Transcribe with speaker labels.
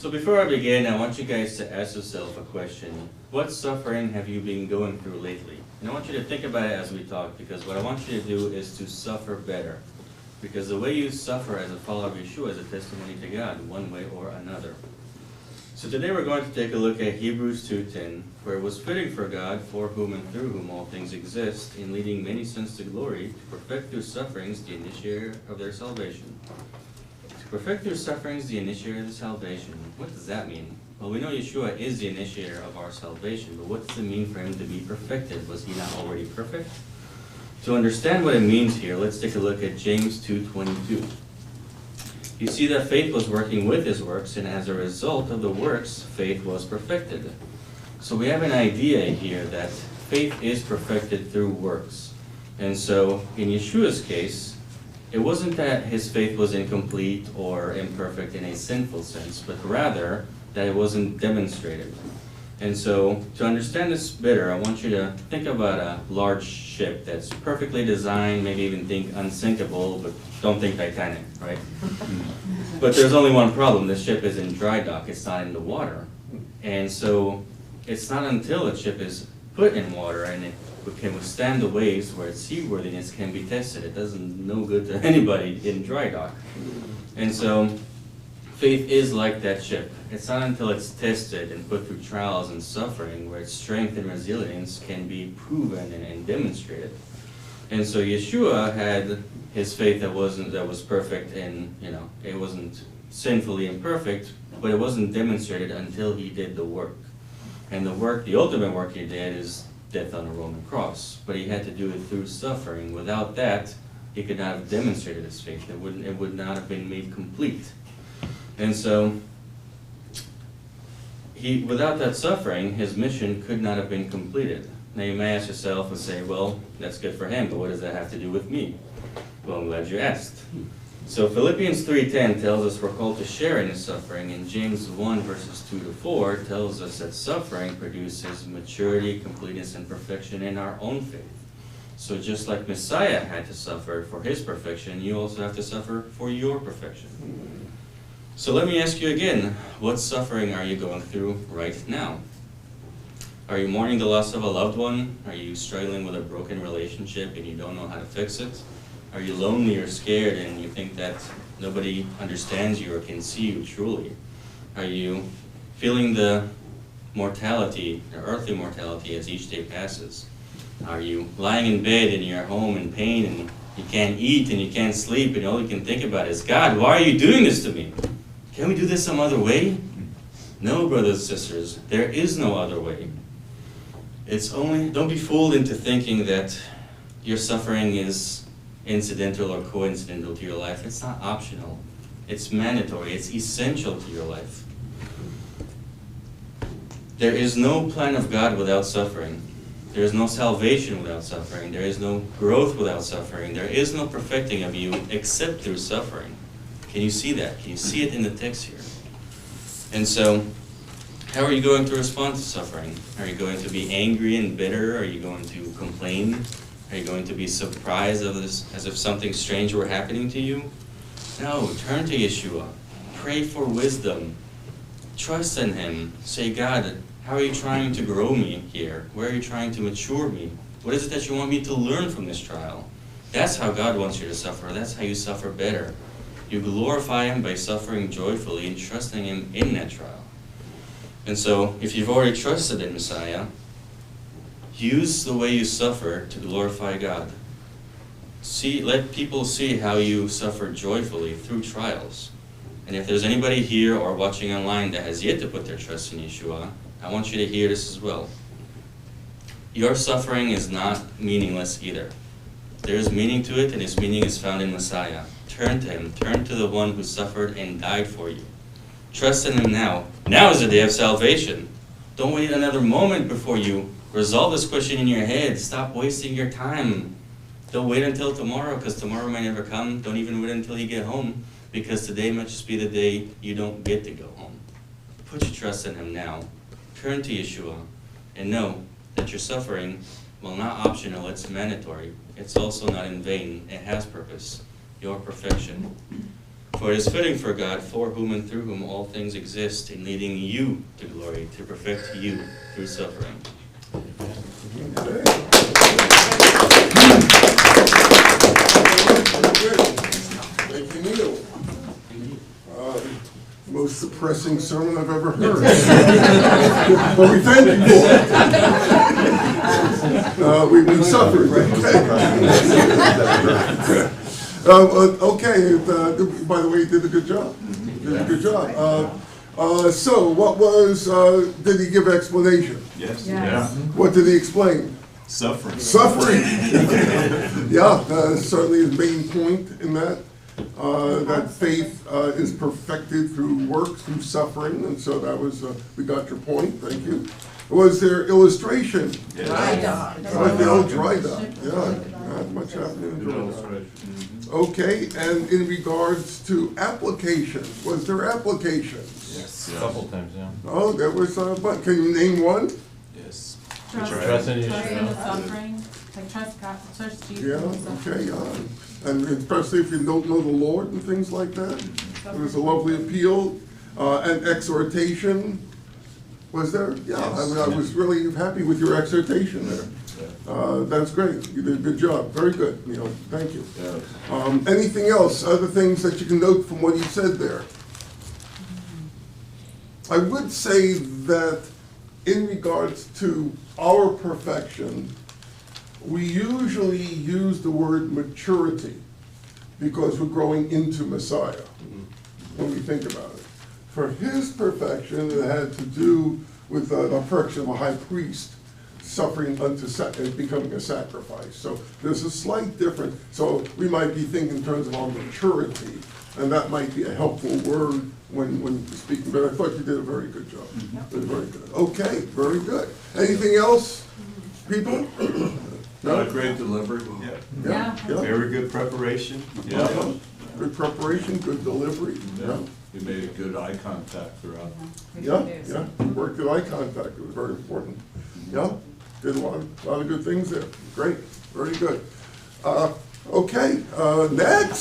Speaker 1: So before I begin, I want you guys to ask yourself a question. What suffering have you been going through lately? And I want you to think about it as we talk, because what I want you to do is to suffer better. Because the way you suffer as a follower of Yeshua is a testimony to God, one way or another. So today we're going to take a look at Hebrews 2:10, where it was fitting for God, for whom and through whom all things exist, in leading many sons to glory, to perfect through sufferings the initiator of their salvation. Perfect through sufferings the initiator of salvation. What does that mean? Well, we know Yeshua is the initiator of our salvation, but what does it mean for him to be perfected? Was he not already perfect? To understand what it means here, let's take a look at James 2:22. You see that faith was working with his works, and as a result of the works, faith was perfected. So we have an idea here that faith is perfected through works. And so, in Yeshua's case, it wasn't that his faith was incomplete or imperfect in a sinful sense, but rather that it wasn't demonstrated. And so, to understand this better, I want you to think about a large ship that's perfectly designed, maybe even think unsinkable, but don't think Titanic, right? But there's only one problem. The ship is in dry dock. It's not in the water. And so, it's not until a ship is put in water and it can withstand the waves where its seaworthiness can be tested. It doesn't no good to anybody in dry dock. And so faith is like that ship. It's not until it's tested and put through trials and suffering where its strength and resilience can be proven and demonstrated. And so Yeshua had his faith that was perfect, and it wasn't sinfully imperfect, but it wasn't demonstrated until he did the work. And the ultimate work he did is death on a Roman cross, but he had to do it through suffering. Without that, he could not have demonstrated his faith. It would not have been made complete. And so, without that suffering, his mission could not have been completed. Now you may ask yourself and say, well, that's good for him, but what does that have to do with me? Well, I'm glad you asked. So Philippians 3:10 tells us we're called to share in his suffering, and James 1 verses 2-4 tells us that suffering produces maturity, completeness, and perfection in our own faith. So just like Messiah had to suffer for his perfection, you also have to suffer for your perfection. So let me ask you again, what suffering are you going through right now? Are you mourning the loss of a loved one? Are you struggling with a broken relationship and you don't know how to fix it? Are you lonely or scared and you think that nobody understands you or can see you truly? Are you feeling the mortality, the earthly mortality, as each day passes? Are you lying in bed in your home in pain and you can't eat and you can't sleep and all you can think about is, God, why are you doing this to me? Can we do this some other way? No, brothers and sisters, there is no other way. Don't be fooled into thinking that your suffering is incidental or coincidental to your life. It's not optional. It's mandatory. It's essential to your life. There is no plan of God without suffering. There is no salvation without suffering. There is no growth without suffering. There is no perfecting of you except through suffering. Can you see that? Can you see it in the text here? And so, how are you going to respond to suffering? Are you going to be angry and bitter? Are you going to complain? Are you going to be surprised of this, as if something strange were happening to you? No, turn to Yeshua. Pray for wisdom. Trust in him. Say, God, how are you trying to grow me here? Where are you trying to mature me? What is it that you want me to learn from this trial? That's how God wants you to suffer. That's how you suffer better. You glorify him by suffering joyfully and trusting him in that trial. And so, if you've already trusted in Messiah, use the way you suffer to glorify God. Let people see how you suffer joyfully through trials. And if there's anybody here or watching online that has yet to put their trust in Yeshua, I want you to hear this as well. Your suffering is not meaningless either. There is meaning to it, and its meaning is found in Messiah. Turn to him. Turn to the one who suffered and died for you. Trust in him now. Now is the day of salvation. Don't wait another moment before you resolve this question in your head. Stop wasting your time. Don't wait until tomorrow, because tomorrow may never come. Don't even wait until you get home, because today might just be the day you don't get to go home. Put your trust in him now. Turn to Yeshua and know that your suffering, well, not optional, it's mandatory. It's also not in vain. It has purpose. Your perfection. For it is fitting for God, for whom and through whom all things exist, in leading you to glory, to perfect you through suffering.
Speaker 2: Thank you, Neal. Most depressing sermon I've ever heard. But we thank you for it. We suffered. Okay, by the way, you did a good job. Did a good job. So, what was, did he give explanation?
Speaker 3: Yes.
Speaker 4: Yeah.
Speaker 2: What did he explain?
Speaker 3: Suffering.
Speaker 2: Suffering. Yeah, certainly his main point in that. That faith is perfected through works, through suffering, and so that was, we got your point, thank you. Was there illustration?
Speaker 3: Yes.
Speaker 4: Dry dock.
Speaker 2: The old dry dock, yeah, not much happening in dry dock. Okay, and in regards to application, was there applications?
Speaker 3: Yes.
Speaker 5: A couple times, yeah.
Speaker 2: Oh, there was, but can you name one?
Speaker 3: Yes.
Speaker 5: Trust in
Speaker 4: Trust in the
Speaker 5: Yeshua.
Speaker 4: suffering, like trust God, trust Jesus.
Speaker 2: Yeah,
Speaker 4: in the suffering.
Speaker 2: okay, and especially if you don't know the Lord and things like that. It was a lovely appeal, and exhortation, was there? Yeah, I mean, I was really happy with your exhortation there. That's great, you did a good job, very good, Neal, thank you. Anything else, other things that you can note from what he said there? I would say that in regards to our perfection, we usually use the word maturity because we're growing into Messiah when we think about it. For his perfection, it had to do with the perfection of a high priest suffering unto becoming a sacrifice. So there's a slight difference. So we might be thinking in terms of our maturity, and that might be a helpful word when speaking. But I thought you did a very good job. Very good. Okay, very good. Anything else, people? No?
Speaker 3: Great delivery.
Speaker 4: Yeah.
Speaker 3: Very good preparation.
Speaker 2: Uh-huh. Good preparation, good delivery. Yeah.
Speaker 3: You made good eye contact throughout.
Speaker 2: Yeah. Worked at eye contact, it was very important. Yeah, did a lot of good things there. Great, very good. Okay, next.